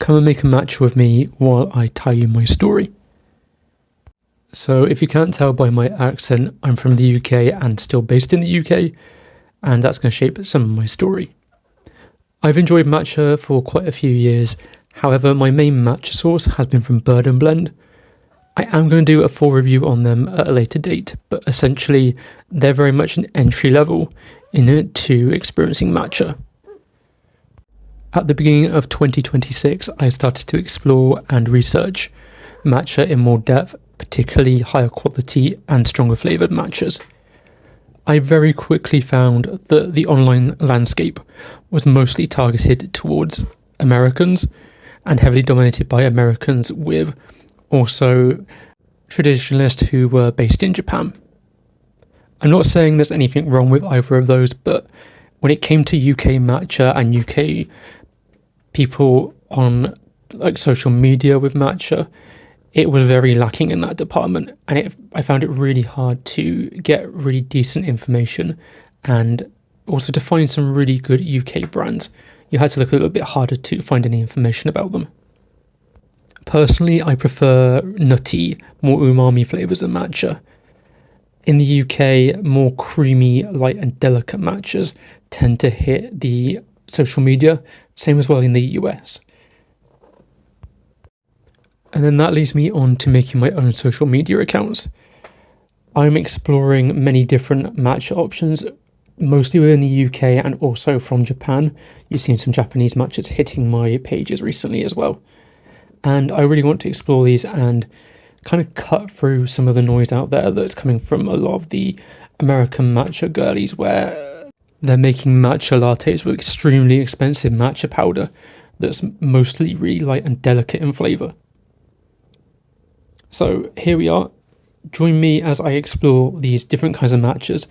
come and make a matcha with me while I tell you my story. So if you can't tell by my accent, I'm from the UK and still based in the UK, and that's going to shape some of my story. I've enjoyed matcha for quite a few years, however my main matcha source has been from Bird and Blend. I am going to do a full review on them at a later date, but essentially they're very much an entry level into experiencing matcha. At the beginning of 2026, I started to explore and research matcha in more depth, particularly higher quality and stronger flavoured matchas. I very quickly found that the online landscape was mostly targeted towards Americans and heavily dominated by Americans, with also traditionalists who were based in Japan. I'm not saying there's anything wrong with either of those, but when it came to UK matcha and UK people on social media with matcha, it was very lacking in that department, and I found it really hard to get really decent information and also to find some really good UK brands. You had to look a little bit harder to find any information about them. Personally, I prefer nutty, more umami flavours of matcha. In the UK, more creamy, light and delicate matchas tend to hit the social media, same as well in the US. And then that leads me on to making my own social media accounts. I'm exploring many different matcha options, mostly within the UK and also from Japan. You've seen some Japanese matchas hitting my pages recently as well. And I really want to explore these and kind of cut through some of the noise out there that's coming from a lot of the American matcha girlies, where they're making matcha lattes with extremely expensive matcha powder that's mostly really light and delicate in flavour. So here we are. Join me as I explore these different kinds of matchas